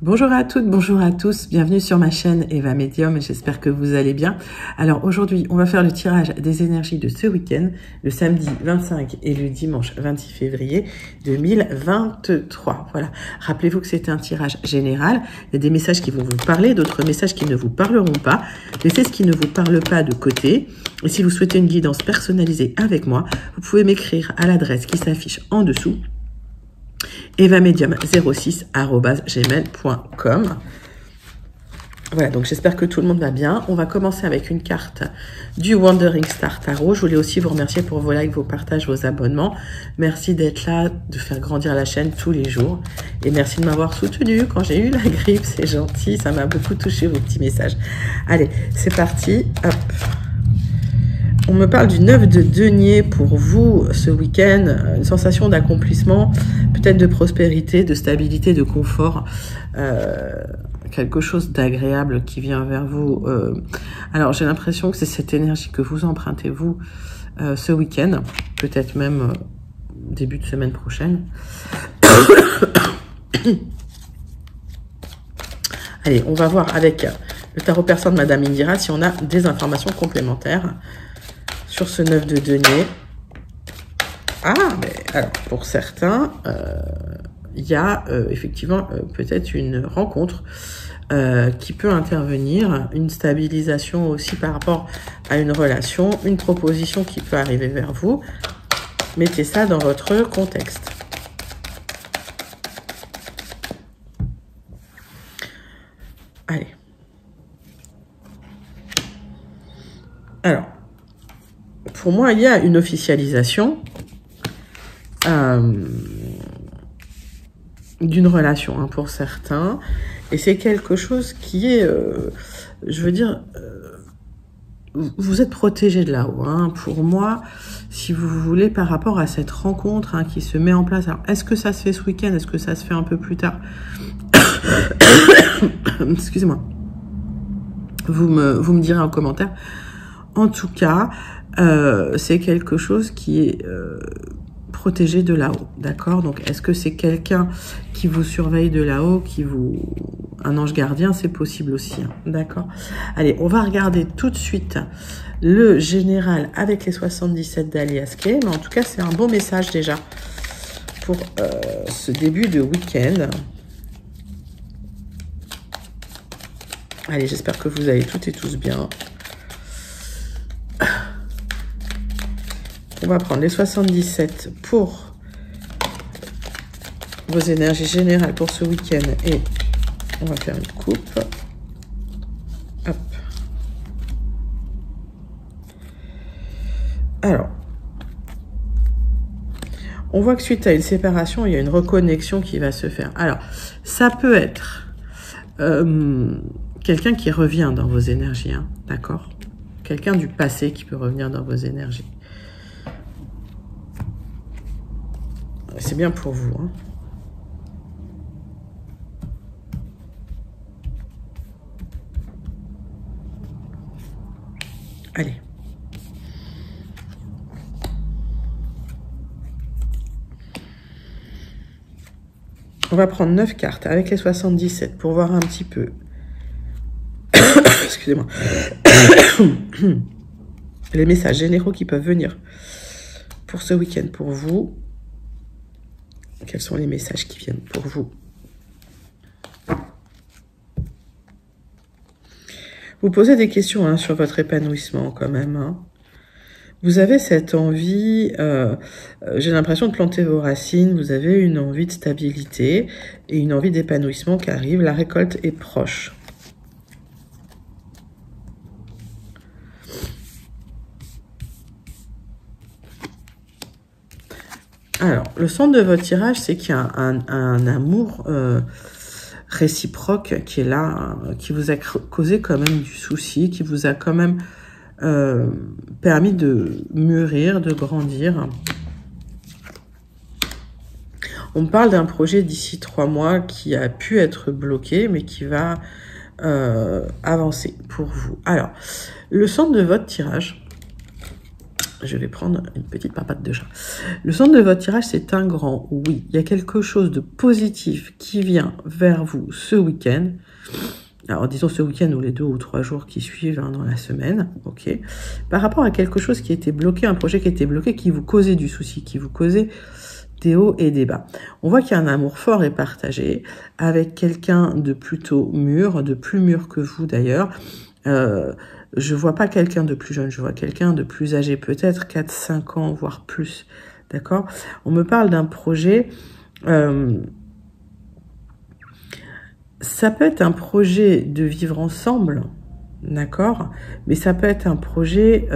Bonjour à toutes, bonjour à tous, bienvenue sur ma chaîne Eva Medium, j'espère que vous allez bien. Alors aujourd'hui, on va faire le tirage des énergies de ce week-end, le samedi 25 et le dimanche 26 février 2023. Voilà, rappelez-vous que c'est un tirage général, il y a des messages qui vont vous parler, d'autres messages qui ne vous parleront pas. Laissez ce qui ne vous parle pas de côté. Et si vous souhaitez une guidance personnalisée avec moi, vous pouvez m'écrire à l'adresse qui s'affiche en dessous. evamedium06@gmail.com. Voilà, donc j'espère que tout le monde va bien. On va commencer avec une carte du Wandering Star Tarot. Je voulais aussi vous remercier pour vos likes, vos partages, vos abonnements. Merci d'être là, de faire grandir la chaîne tous les jours. Et merci de m'avoir soutenu quand j'ai eu la grippe. C'est gentil, ça m'a beaucoup touché vos petits messages. Allez, c'est parti. Hop. On me parle du 9 de denier pour vous ce week-end, une sensation d'accomplissement, peut-être de prospérité, de stabilité, de confort, quelque chose d'agréable qui vient vers vous. Alors j'ai l'impression que c'est cette énergie que vous empruntez vous ce week-end, peut-être même début de semaine prochaine. Allez, on va voir avec le tarot persan de Madame Indira si on a des informations complémentaires sur ce 9 de denier. Ah, mais alors, pour certains, il y a effectivement peut-être une rencontre qui peut intervenir, une stabilisation aussi par rapport à une relation, une proposition qui peut arriver vers vous. Mettez ça dans votre contexte. Allez. Alors, pour moi, il y a une officialisation d'une relation hein, pour certains. Et c'est quelque chose qui est, je veux dire, vous êtes protégé de là-haut. Hein. Pour moi, si vous voulez, par rapport à cette rencontre hein, qui se met en place. Alors, est-ce que ça se fait ce week-end? Est-ce que ça se fait un peu plus tard? Excusez-moi. Vous me direz en commentaire. En tout cas, c'est quelque chose qui est protégé de là-haut, d'accord? Donc, est-ce que c'est quelqu'un qui vous surveille de là-haut, un ange gardien? C'est possible aussi, hein, d'accord? Allez, on va regarder tout de suite le général avec les 77 d'Alias Clay, mais en tout cas, c'est un beau message déjà pour ce début de week-end. Allez, j'espère que vous allez toutes et tous bien. On va prendre les 77 pour vos énergies générales pour ce week-end et on va faire une coupe. Hop. Alors, on voit que suite à une séparation, il y a une reconnexion qui va se faire. Alors, ça peut être quelqu'un qui revient dans vos énergies, hein, d'accord? Quelqu'un du passé qui peut revenir dans vos énergies. C'est bien pour vous. Hein. Allez. On va prendre 9 cartes avec les 77 pour voir un petit peu. Excusez-moi. Les messages généraux qui peuvent venir pour ce week-end pour vous. Quels sont les messages qui viennent pour vous? Vous posez des questions hein, sur votre épanouissement quand même. Hein. Vous avez cette envie, j'ai l'impression de planter vos racines, vous avez une envie de stabilité et une envie d'épanouissement qui arrive. La récolte est proche. Alors, le centre de votre tirage, c'est qu'il y a un amour réciproque qui est là, qui vous a causé quand même du souci, qui vous a quand même permis de mûrir, de grandir. On me parle d'un projet d'ici 3 mois qui a pu être bloqué, mais qui va avancer pour vous. Alors, le centre de votre tirage, Je vais prendre une petite papate de chat. Le centre de votre tirage, c'est un grand oui. Il y a quelque chose de positif qui vient vers vous ce week-end. Alors, disons ce week-end ou les 2 ou 3 jours qui suivent dans la semaine. Ok. Par rapport à quelque chose qui était bloqué, un projet qui était bloqué, qui vous causait du souci, qui vous causait des hauts et des bas. On voit qu'il y a un amour fort et partagé avec quelqu'un de plutôt mûr, de plus mûr que vous d'ailleurs. Je vois pas quelqu'un de plus jeune, je vois quelqu'un de plus âgé, peut-être 4-5 ans, voire plus. D'accord? On me parle d'un projet... ça peut être un projet de vivre ensemble, d'accord? Mais ça peut être un projet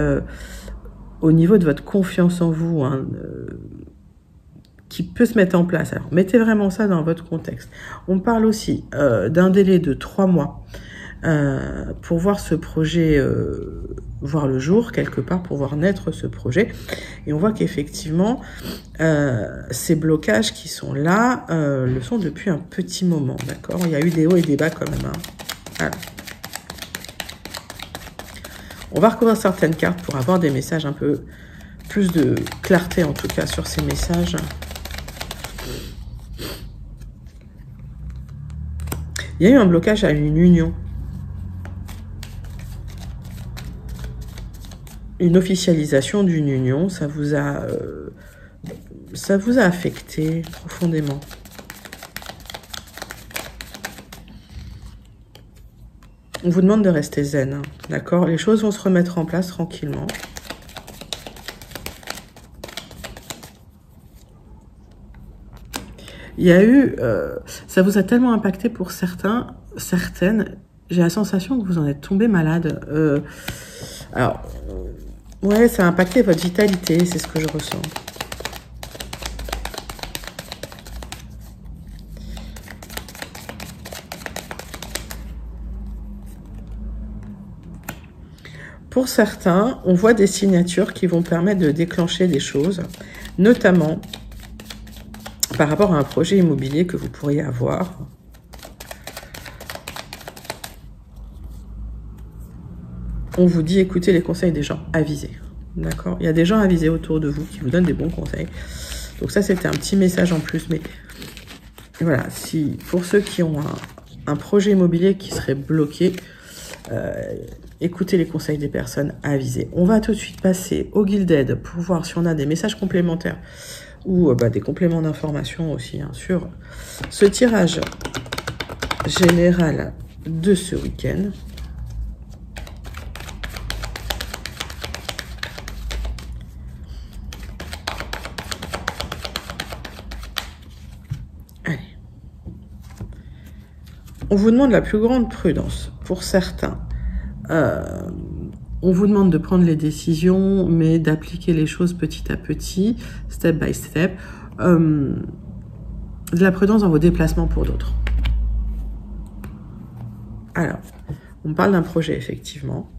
au niveau de votre confiance en vous, hein, qui peut se mettre en place. Alors, mettez vraiment ça dans votre contexte. On parle aussi d'un délai de 3 mois pour voir ce projet voir le jour, quelque part, pour voir naître ce projet. Et on voit qu'effectivement, ces blocages qui sont là le sont depuis un petit moment, d'accord? Il y a eu des hauts et des bas quand même. Hein. Voilà. On va recouvrir certaines cartes pour avoir des messages un peu plus de clarté, en tout cas, sur ces messages. Il y a eu un blocage à une union. Une officialisation d'une union, ça vous a affecté profondément. On vous demande de rester zen, hein, d'accord? Les choses vont se remettre en place tranquillement. Il y a eu... ça vous a tellement impacté pour certains, certaines. J'ai la sensation que vous en êtes tombé malade. Alors... ouais, ça a impacté votre vitalité, c'est ce que je ressens. Pour certains, on voit des signatures qui vont permettre de déclencher des choses, notamment par rapport à un projet immobilier que vous pourriez avoir. On vous dit, écoutez les conseils des gens avisés. D'accord? Il y a des gens avisés autour de vous qui vous donnent des bons conseils. Donc ça, c'était un petit message en plus. Mais voilà, si pour ceux qui ont un projet immobilier qui serait bloqué, écoutez les conseils des personnes avisées. On va tout de suite passer au Gilded pour voir si on a des messages complémentaires ou des compléments d'information aussi, hein, sur ce tirage général de ce week-end. On vous demande la plus grande prudence. Pour certains, on vous demande de prendre les décisions, mais d'appliquer les choses petit à petit, step by step. De la prudence dans vos déplacements pour d'autres. Alors, on parle d'un projet, effectivement.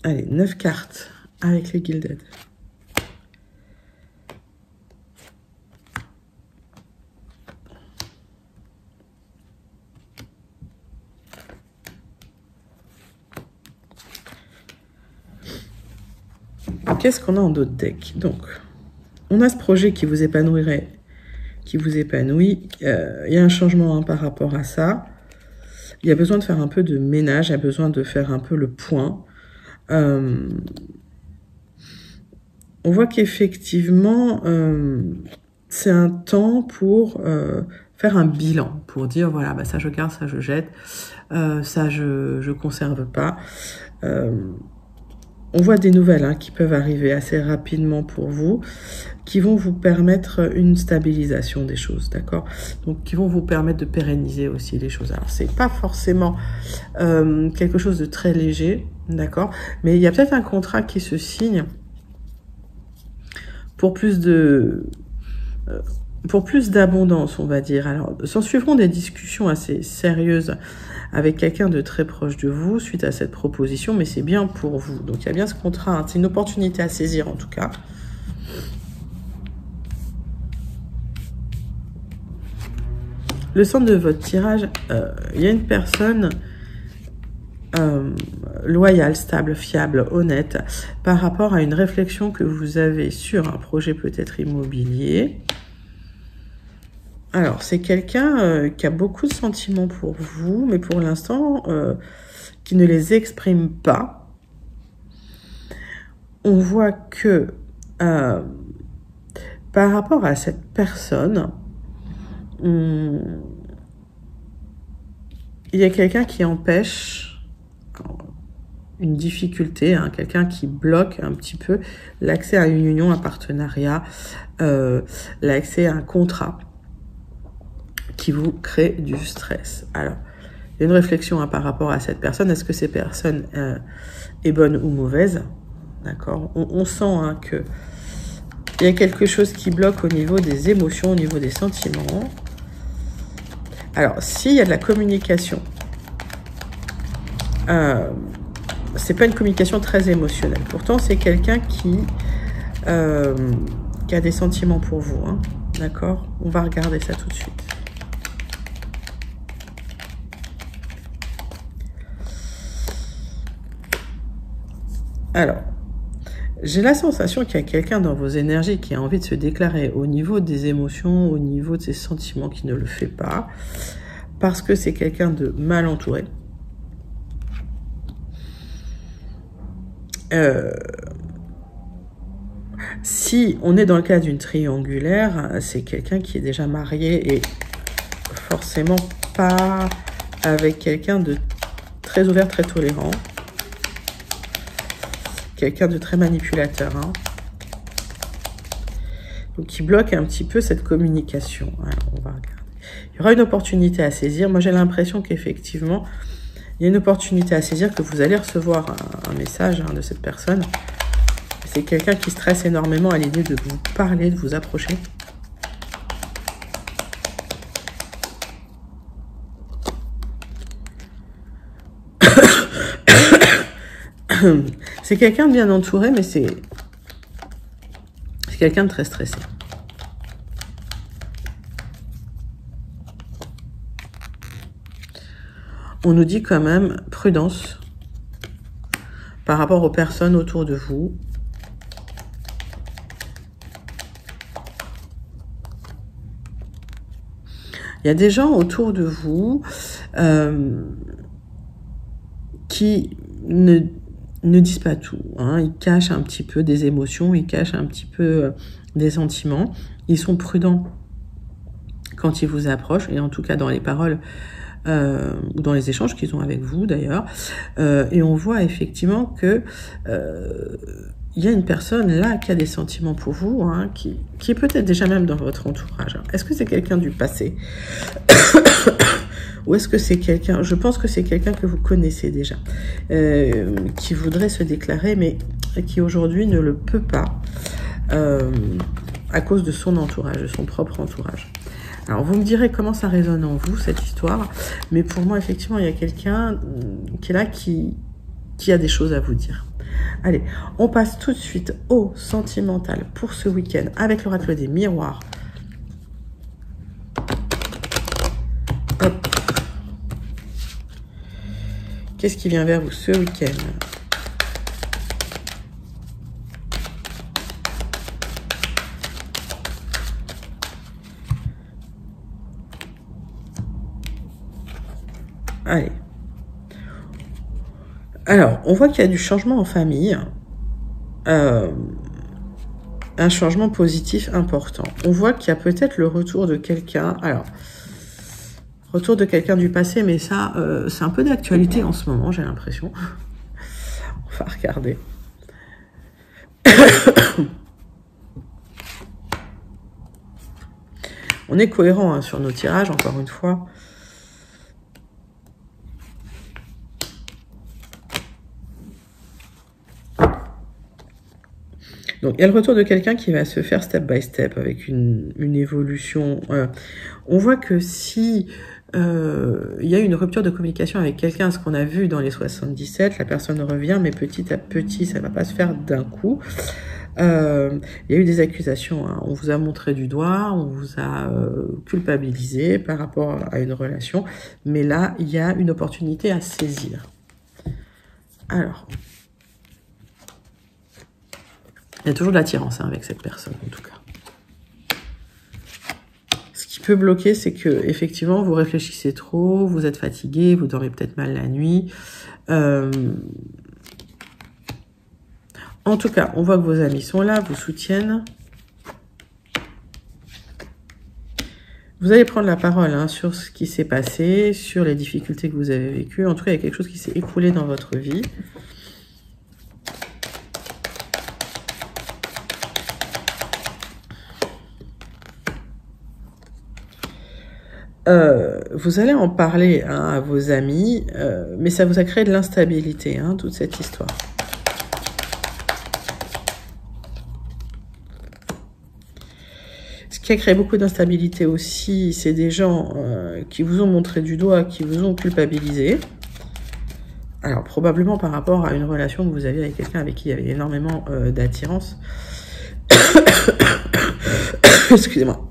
Allez, 9 cartes avec les Gilded. Qu'est-ce qu'on a en d'autres decks? Donc, on a ce projet qui vous épanouirait, qui vous épanouit. Il y a un changement par rapport à ça. Il y a besoin de faire un peu de ménage, il y a besoin de faire un peu le point. On voit qu'effectivement, c'est un temps pour faire un bilan, pour dire, voilà, ça je garde, ça je jette, ça je conserve pas. On voit des nouvelles qui peuvent arriver assez rapidement pour vous, qui vont vous permettre une stabilisation des choses, d'accord? Donc, qui vont vous permettre de pérenniser aussi les choses. Alors, c'est pas forcément quelque chose de très léger, d'accord? Mais il y a peut-être un contrat qui se signe pour plus d'abondance, on va dire. Alors, s'en suivront des discussions assez sérieuses avec quelqu'un de très proche de vous suite à cette proposition, mais c'est bien pour vous. Donc, il y a bien ce contrat. C'est une opportunité à saisir, en tout cas. Le centre de votre tirage, il y a une personne loyal, stable, fiable, honnête, par rapport à une réflexion que vous avez sur un projet peut-être immobilier. Alors, c'est quelqu'un qui a beaucoup de sentiments pour vous, mais pour l'instant, qui ne les exprime pas. On voit que par rapport à cette personne, il y a quelqu'un qui empêche une difficulté, hein, quelqu'un qui bloque un petit peu l'accès à une union, un partenariat, l'accès à un contrat qui vous crée du stress. Alors, il y a une réflexion hein, par rapport à cette personne. Est-ce que cette personne est bonne ou mauvaise? D'accord. On sent hein, que il y a quelque chose qui bloque au niveau des émotions, au niveau des sentiments. Alors, s'il y a de la communication, c'est pas une communication très émotionnelle. Pourtant, c'est quelqu'un qui a des sentiments pour vous. Hein. D'accord. On va regarder ça tout de suite. Alors, j'ai la sensation qu'il y a quelqu'un dans vos énergies qui a envie de se déclarer au niveau des émotions, au niveau de ses sentiments, qui ne le fait pas, parce que c'est quelqu'un de mal entouré. Si on est dans le cas d'une triangulaire, c'est quelqu'un qui est déjà marié et forcément pas avec quelqu'un de très ouvert, très tolérant. Quelqu'un de très manipulateur. Hein. Donc, qui bloque un petit peu cette communication. Alors, on va regarder. Il y aura une opportunité à saisir. Moi, j'ai l'impression qu'effectivement, il y a une opportunité à saisir, que vous allez recevoir un message hein, de cette personne. C'est quelqu'un qui stresse énormément à l'idée de vous parler, de vous approcher. C'est quelqu'un de bien entouré, mais c'est quelqu'un de très stressé. On nous dit quand même prudence par rapport aux personnes autour de vous. Il y a des gens autour de vous qui ne disent pas tout. Hein. Ils cachent un petit peu des émotions, ils cachent un petit peu des sentiments. Ils sont prudents quand ils vous approchent, et en tout cas dans les paroles ou dans les échanges qu'ils ont avec vous d'ailleurs. Et on voit effectivement que il y a une personne là qui a des sentiments pour vous, hein, qui est peut-être déjà même dans votre entourage. Est-ce que c'est quelqu'un du passé? Ou est-ce que c'est quelqu'un, je pense que c'est quelqu'un que vous connaissez déjà, qui voudrait se déclarer, mais qui aujourd'hui ne le peut pas, à cause de son entourage, de son propre entourage. Alors, vous me direz comment ça résonne en vous, cette histoire, mais pour moi, effectivement, il y a quelqu'un qui est là, qui a des choses à vous dire. Allez, on passe tout de suite au sentimental pour ce week-end, avec l'oracle des miroirs. Hop. Qu'est-ce qui vient vers vous ce week-end? Allez. Alors, on voit qu'il y a du changement en famille. Un changement positif important. On voit qu'il y a peut-être le retour de quelqu'un. Alors, retour de quelqu'un du passé, mais ça, c'est un peu d'actualité en ce moment, j'ai l'impression. On va regarder. On est cohérent hein, sur nos tirages, encore une fois. Donc, il y a le retour de quelqu'un qui va se faire step by step avec une évolution. On voit que si il y a une rupture de communication avec quelqu'un, ce qu'on a vu dans les 77, la personne revient, mais petit à petit, ça ne va pas se faire d'un coup. Il y a eu des accusations, hein. On vous a montré du doigt, on vous a culpabilisé par rapport à une relation, mais là, il y a une opportunité à saisir. Alors, il y a toujours de l'attirance hein, avec cette personne, en tout cas. Ce qui peut bloquer, c'est que effectivement, vous réfléchissez trop, vous êtes fatigué, vous dormez peut-être mal la nuit. En tout cas, on voit que vos amis sont là, vous soutiennent. Vous allez prendre la parole hein, sur ce qui s'est passé, sur les difficultés que vous avez vécues. En tout cas, il y a quelque chose qui s'est écroulé dans votre vie. Vous allez en parler hein, à vos amis, mais ça vous a créé de l'instabilité, hein, toute cette histoire. Ce qui a créé beaucoup d'instabilité aussi, c'est des gens qui vous ont montré du doigt, qui vous ont culpabilisé. Alors, probablement par rapport à une relation que vous aviez avec quelqu'un avec qui il y avait énormément d'attirance. Excusez-moi.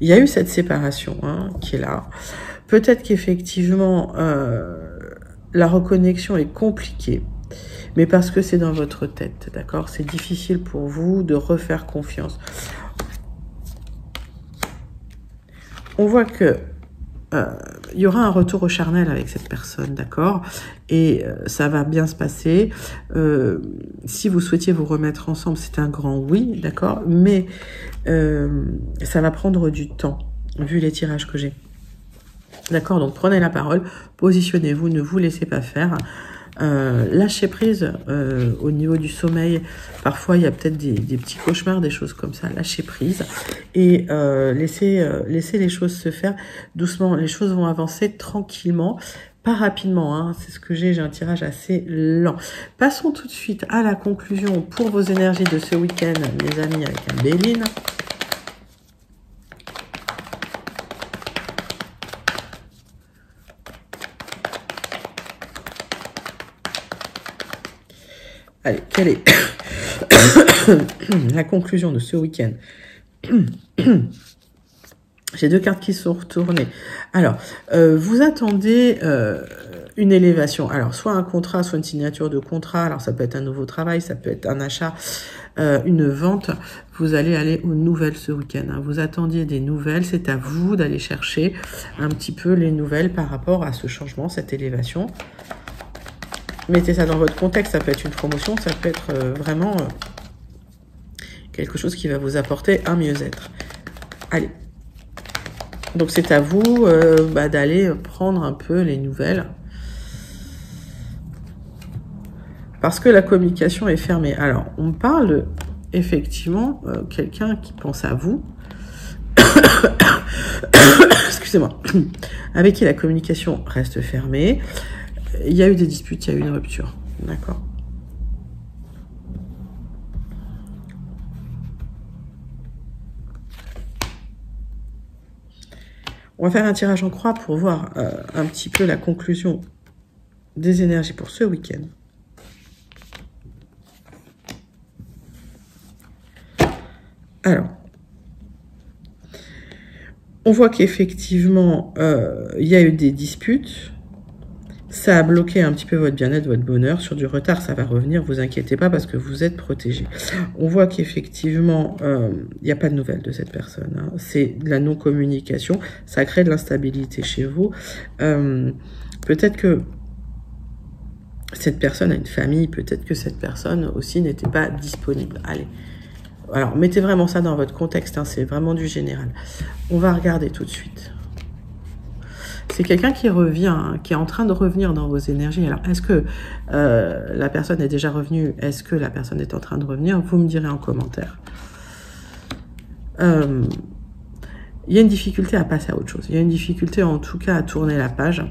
Il y a eu cette séparation hein, qui est là. Peut-être qu'effectivement, la reconnexion est compliquée. Mais parce que c'est dans votre tête, d'accord? C'est difficile pour vous de refaire confiance. On voit que il y aura un retour au charnel avec cette personne, d'accord? Et ça va bien se passer. Si vous souhaitiez vous remettre ensemble, c'est un grand oui, d'accord? Mais ça va prendre du temps, vu les tirages que j'ai. D'accord? Donc prenez la parole, positionnez-vous, ne vous laissez pas faire. Lâchez prise au niveau du sommeil. Parfois, il y a peut-être des petits cauchemars, des choses comme ça. Lâchez prise et laissez les choses se faire doucement. Les choses vont avancer tranquillement, pas rapidement. Hein. C'est ce que j'ai un tirage assez lent. Passons tout de suite à la conclusion pour vos énergies de ce week-end, mes amis, avec un Béline. Allez, quelle est la conclusion de ce week-end? J'ai deux cartes qui sont retournées. Alors, vous attendez une élévation. Alors, soit un contrat, soit une signature de contrat. Alors, ça peut être un nouveau travail, ça peut être un achat, une vente. Vous allez aller aux nouvelles ce week-end. Hein. Vous attendiez des nouvelles. C'est à vous d'aller chercher un petit peu les nouvelles par rapport à ce changement, cette élévation. Mettez ça dans votre contexte, ça peut être une promotion, ça peut être vraiment quelque chose qui va vous apporter un mieux-être. Allez. Donc c'est à vous d'aller prendre un peu les nouvelles. Parce que la communication est fermée. Alors, on parle effectivement quelqu'un qui pense à vous. Excusez-moi. Avec qui la communication reste fermée. Il y a eu des disputes, il y a eu une rupture. D'accord. On va faire un tirage en croix pour voir un petit peu la conclusion des énergies pour ce week-end. Alors, on voit qu'effectivement, il y a eu des disputes. Ça a bloqué un petit peu votre bien-être, votre bonheur. Sur du retard, ça va revenir. Vous inquiétez pas parce que vous êtes protégé. On voit qu'effectivement, il n'y a pas de nouvelles de cette personne. Hein. C'est de la non-communication. Ça crée de l'instabilité chez vous. Peut-être que cette personne a une famille. Peut-être que cette personne aussi n'était pas disponible. Allez. Alors, mettez vraiment ça dans votre contexte. Hein. C'est vraiment du général. On va regarder tout de suite. C'est quelqu'un qui revient, hein, qui est en train de revenir dans vos énergies. Alors, est-ce que la personne est déjà revenue? Est-ce que la personne est en train de revenir? Vous me direz en commentaire. Il y a une difficulté à passer à autre chose. Il y a une difficulté, en tout cas, à tourner la page.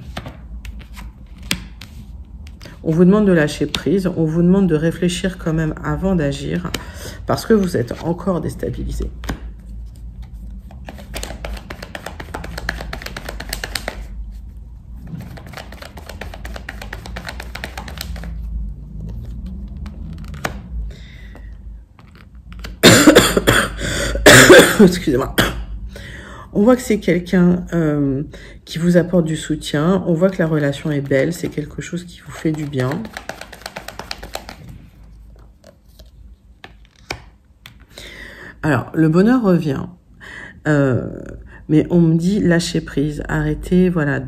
On vous demande de lâcher prise. On vous demande de réfléchir quand même avant d'agir parce que vous êtes encore déstabilisé. Excusez-moi. On voit que c'est quelqu'un qui vous apporte du soutien. On voit que la relation est belle. C'est quelque chose qui vous fait du bien. Alors, le bonheur revient. Mais on me dit lâcher prise. Arrêtez, voilà,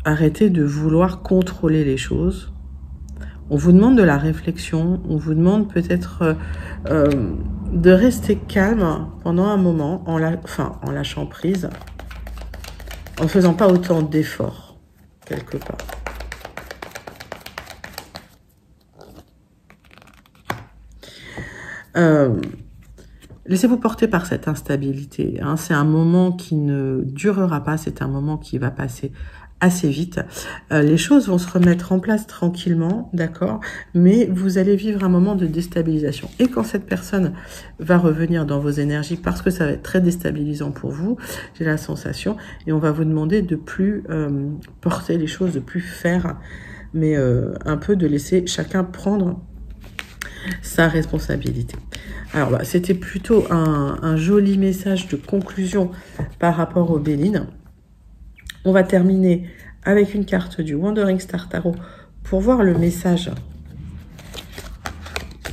arrêtez de vouloir contrôler les choses. On vous demande de la réflexion. On vous demande peut-être de rester calme pendant un moment, en lâchant prise, en ne faisant pas autant d'efforts, quelque part. Laissez-vous porter par cette instabilité. Hein. C'est un moment qui ne durera pas, c'est un moment qui va passer assez vite. Les choses vont se remettre en place tranquillement, d'accord? Mais vous allez vivre un moment de déstabilisation. Et quand cette personne va revenir dans vos énergies, parce que ça va être très déstabilisant pour vous, j'ai la sensation, et on va vous demander de plus porter les choses, de plus faire, mais un peu de laisser chacun prendre sa responsabilité. Alors, c'était plutôt un joli message de conclusion par rapport au Béline. On va terminer avec une carte du Wandering Star Tarot pour voir le message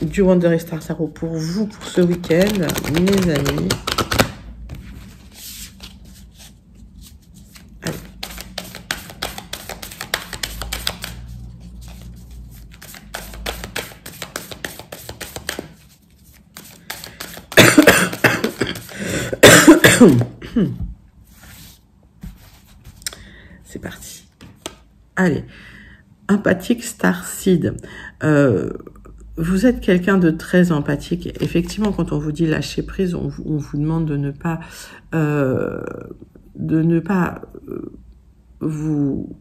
du Wandering Star Tarot pour vous, pour ce week-end, mes amis. Allez. C'est parti. Allez, empathique Starseed. Vous êtes quelqu'un de très empathique. Effectivement, quand on vous dit lâcher prise, on vous demande de ne pas vous,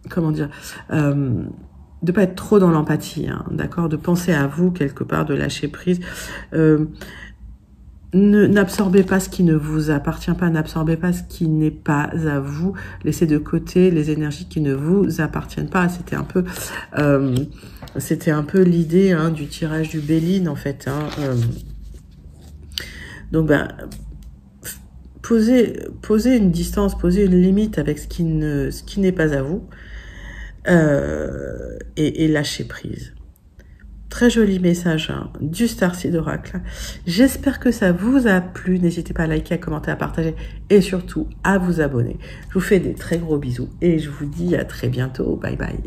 comment dire, de pas être trop dans l'empathie, hein, d'accord, de penser à vous quelque part, de lâcher prise. N'absorbez pas ce qui ne vous appartient pas, n'absorbez pas ce qui n'est pas à vous, laissez de côté les énergies qui ne vous appartiennent pas. C'était un peu l'idée, hein, du tirage du Béline, en fait. Hein, donc, posez une distance, posez une limite avec ce qui n'est pas à vous, et lâchez prise. Très joli message, hein, du Starseed Oracle. J'espère que ça vous a plu. N'hésitez pas à liker, à commenter, à partager et surtout à vous abonner. Je vous fais des très gros bisous et je vous dis à très bientôt. Bye bye.